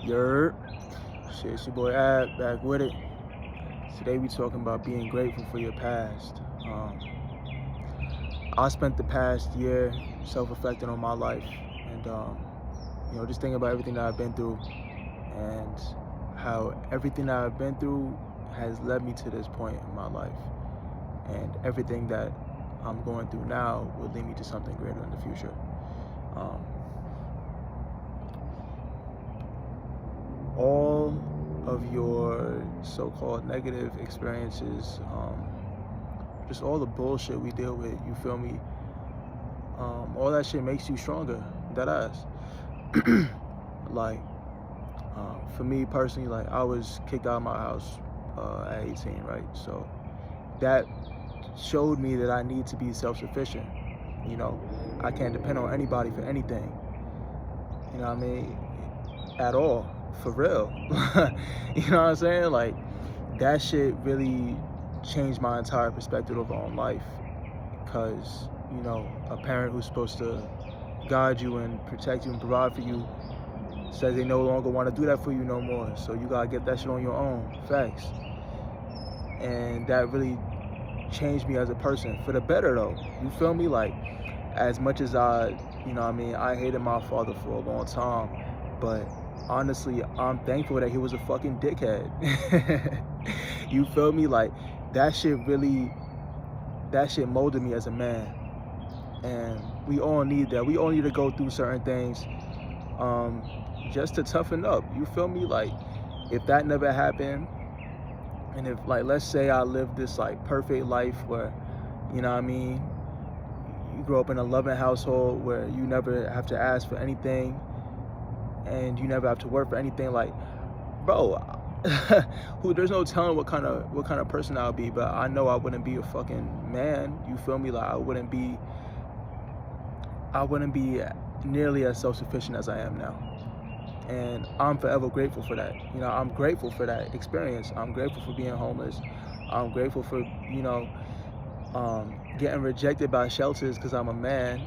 Yer, shit, it's your boy Ab back with it. Today we talking about being grateful for your past. I spent the past year self-reflecting on my life and just thinking about everything that I've been through and how everything that I've been through has led me to this point in my life, and everything that I'm going through now will lead me to something greater in the future. All of your so-called negative experiences, just all the bullshit we deal with, you feel me? All that shit makes you stronger, that ass. Like, for me personally, like, I was kicked out of my house at 18, right? So that showed me that I need to be self-sufficient. I can't depend on anybody for anything. You know what I mean? At all, for real. You know what I'm saying? Like, that shit really changed my entire perspective on life. Because, a parent who's supposed to guide you and protect you and provide for you says they no longer want to do that for you no more. So you gotta get that shit on your own. Facts. And that really changed me as a person for the better, though. You feel me? Like, as much as I hated my father for a long time, but honestly, I'm thankful that he was a fucking dickhead. You feel me? Like, that shit molded me as a man. And we all need that. We all need to go through certain things just to toughen up. You feel me? Like, if that never happened, and if, like, let's say I lived this, like, perfect life where, you grow up in a loving household where you never have to ask for anything and you never have to work for anything, like, bro, there's no telling what kind of person I'll be, but I know I wouldn't be a fucking man. You feel me? Like, I wouldn't be nearly as self-sufficient as I am now. And I'm forever grateful for that. I'm grateful for that experience. I'm grateful for being homeless. I'm grateful for, getting rejected by shelters because I'm a man.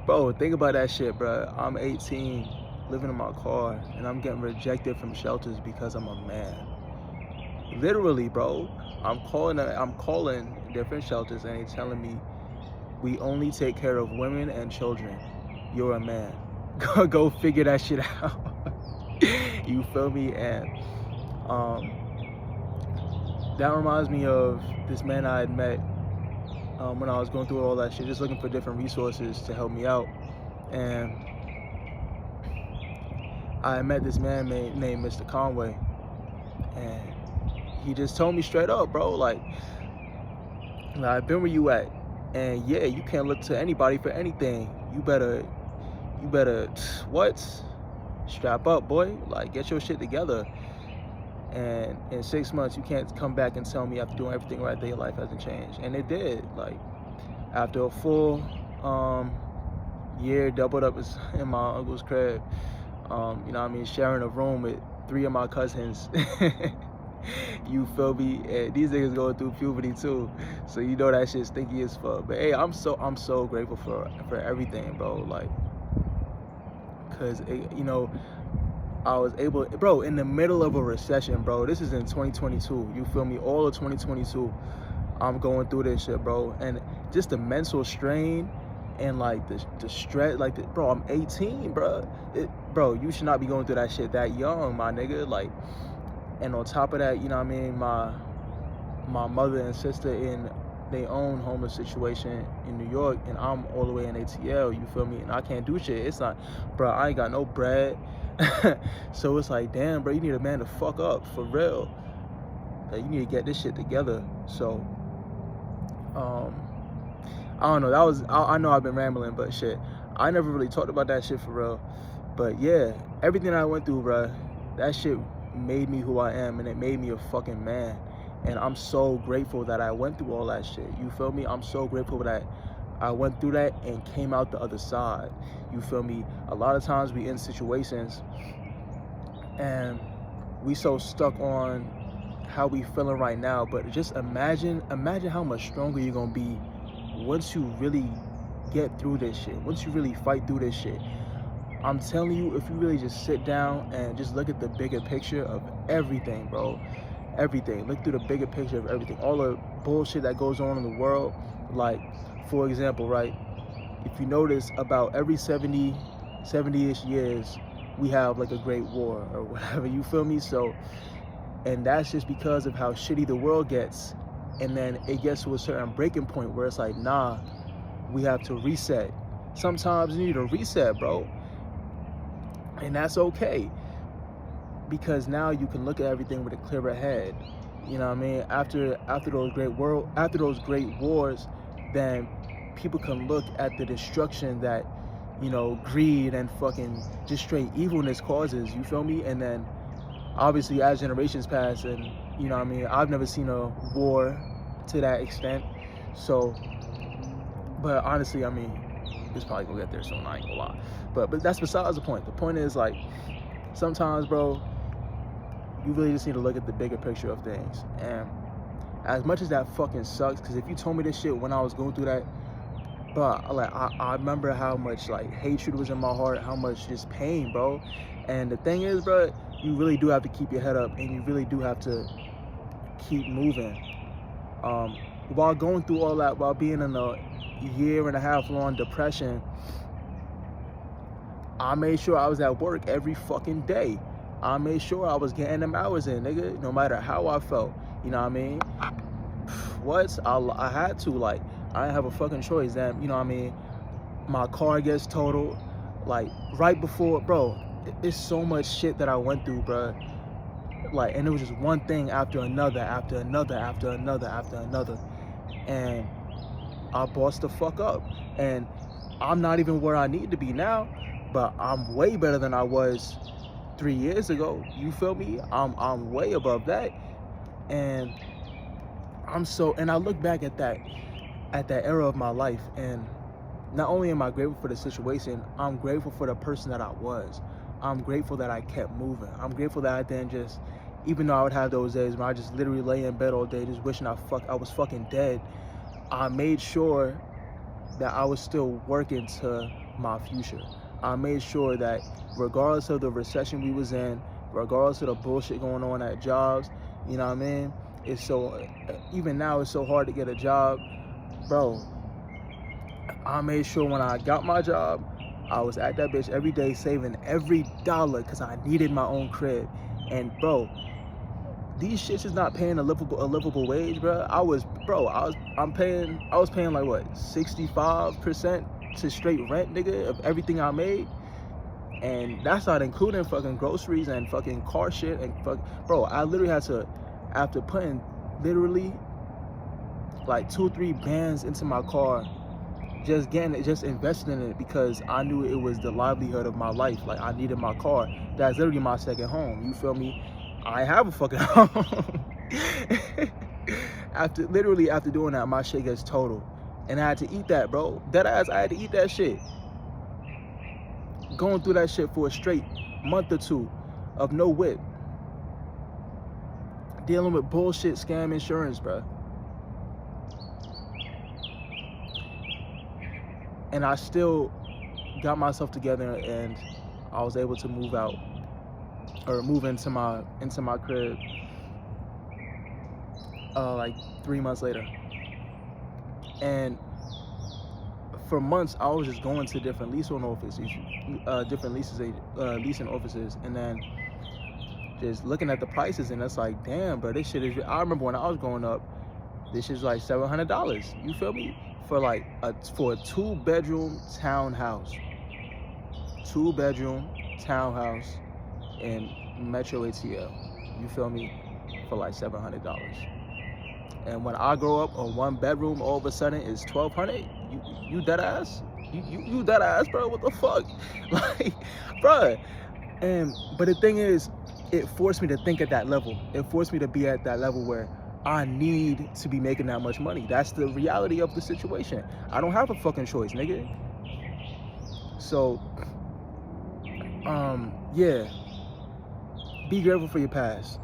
Bro, think about that shit, bro. I'm 18, living in my car, and I'm getting rejected from shelters because I'm a man. Literally, bro. I'm calling different shelters, and they're telling me, we only take care of women and children. You're a man. Go figure that shit out. You feel me? And that reminds me of this man I had met when I was going through all that shit, just looking for different resources to help me out. And I met this man named Mr. Conway, and he just told me straight up, bro, like, I've been where you at, and yeah, you can't look to anybody for anything. You better what? Strap up, boy. Like, get your shit together. And in 6 months, you can't come back and tell me after doing everything right that your life hasn't changed. And it did. Like, after a full year, doubled up in my uncle's crib, sharing a room with 3 of my cousins. You feel me? And these niggas going through puberty too, so that shit's stinky as fuck. But hey, I'm so grateful for everything, bro. Like, cause I was able, bro, in the middle of a recession, bro. This is in 2022. You feel me? All of 2022, I'm going through this shit, bro. And just the mental strain and, like, the stress, like, bro, I'm 18, bro. Bro, you should not be going through that shit that young, my nigga. Like, and on top of that, my mother and sister in their own homeless situation in New York, and I'm all the way in ATL, you feel me? And I can't do shit. It's not, bro, I ain't got no bread. So it's like, damn, bro, you need a man to fuck up, for real. Like, you need to get this shit together. So, I don't know, I know I've been rambling, but shit, I never really talked about that shit for real. But yeah, everything I went through, bro, that shit made me who I am, and it made me a fucking man. And I'm so grateful that I went through all that shit. You feel me? I'm so grateful that I went through that and came out the other side. You feel me? A lot of times we in situations and we so stuck on how we feeling right now, but just imagine how much stronger you're gonna be once you really get through this shit, once you really fight through this shit. I'm telling you, if you really just sit down and just look at the bigger picture of everything, bro, everything. Look through the bigger picture of everything. All the bullshit that goes on in the world. Like, for example, right? If you notice, about every 70-ish years, we have like a great war or whatever, you feel me? So, and that's just because of how shitty the world gets. And then it gets to a certain breaking point where it's like, nah, we have to reset. Sometimes you need a reset, bro. And that's okay. Because now you can look at everything with a clearer head. You know what I mean? After those great wars, then people can look at the destruction that, you know, greed and fucking just straight evilness causes, you feel me? And then obviously as generations pass, and you know what I mean, I've never seen a war to that extent. So, but honestly, I mean, it's probably gonna get there soon, I ain't gonna lie. But that's besides the point. The point is, like, sometimes, bro, you really just need to look at the bigger picture of things. And as much as that fucking sucks, because if you told me this shit when I was going through that, but like I remember how much like hatred was in my heart, how much just pain, bro. And the thing is, bro, you really do have to keep your head up, and you really do have to keep moving. While going through all that, while being in a 1.5 year long depression, I made sure I was at work every fucking day. I made sure I was getting them hours in, nigga, no matter how I felt. You know what I mean? What? I had to, like, I didn't have a fucking choice. Then, you know what I mean? My car gets totaled, like, right before, bro, it's so much shit that I went through, bro. Like, and it was just one thing after another, after another, after another, after another. And I bossed the fuck up. And I'm not even where I need to be now, but I'm way better than I was 3 years ago. You feel me? I'm way above that. And I look back at that era of my life, and not only am I grateful for the situation, I'm grateful for the person that I was. I'm grateful that I kept moving. I'm grateful that I didn't just, even though I would have those days where I just literally lay in bed all day just wishing I was fucking dead, I made sure that I was still working to my future. I made sure that regardless of the recession we was in, regardless of the bullshit going on at jobs, you know what I mean? Even now it's so hard to get a job, bro. I made sure when I got my job, I was at that bitch every day saving every dollar because I needed my own crib. And bro, these shits is not paying a livable wage, bro. I was paying like what, 65% to straight rent, nigga, of everything I made. And that's not including fucking groceries and fucking car shit and bro, I literally had to, after putting literally like 2 or 3 bands into my car, just investing in it because I knew it was the livelihood of my life. Like, I needed my car. That's literally my second home. You feel me? I have a fucking home. after doing that, my shit gets total, and I had to eat that, bro. Deadass, I had to eat that shit. Going through that shit for a straight month or 2 of no whip, dealing with bullshit scam insurance, bro. And I still got myself together, and I was able to move into my crib like 3 months later. And for months I was just going to different leasing offices, and then just looking at the prices, and it's like, damn, bro, this shit is. I remember when I was growing up, this is like $700. You feel me? For a 2-bedroom townhouse. 2-bedroom townhouse in Metro ATL. You feel me? For like $700. And when I grow up, a 1-bedroom all of a sudden is $1,200. You dead ass? You dead ass, bro? What the fuck? Like, bro. But the thing is, it forced me to think at that level. It forced me to be at that level where I need to be making that much money. That's the reality of the situation. I don't have a fucking choice, nigga. So, yeah. Be grateful for your past.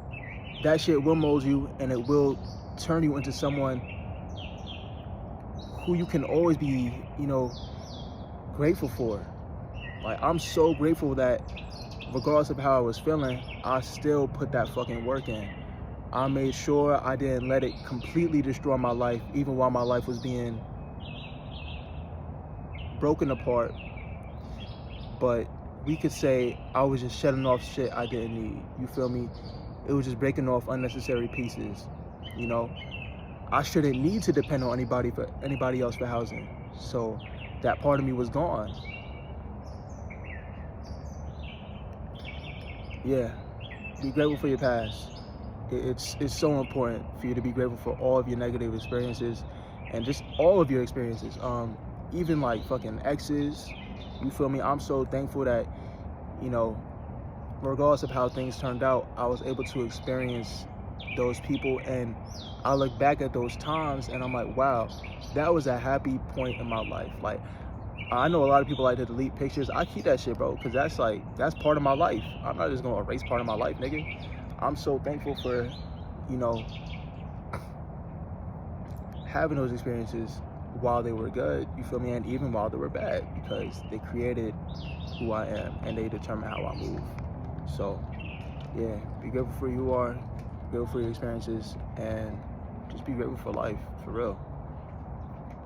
That shit will mold you, and it will turn you into someone who you can always be, grateful for. Like, I'm so grateful that regardless of how I was feeling, I still put that fucking work in. I made sure I didn't let it completely destroy my life, even while my life was being broken apart. But we could say I was just shedding off shit I didn't need. You feel me? It was just breaking off unnecessary pieces. You know, I shouldn't need to depend on anybody else for housing. So that part of me was gone. Yeah, be grateful for your past. It's so important for you to be grateful for all of your negative experiences and just all of your experiences. Even like fucking exes. You feel me? I'm so thankful that, you know, regardless of how things turned out, I was able to experience those people, and I look back at those times and I'm like, wow, that was a happy point in my life. Like, I know a lot of people like to delete pictures. I keep that shit, bro, because that's part of my life. I'm not just gonna erase part of my life, nigga. I'm so thankful for, you know, having those experiences while they were good, you feel me, and even while they were bad, because they created who I am and they determine how I move. So yeah, be grateful for who you are, be grateful for your experiences, and just be grateful for life, for real.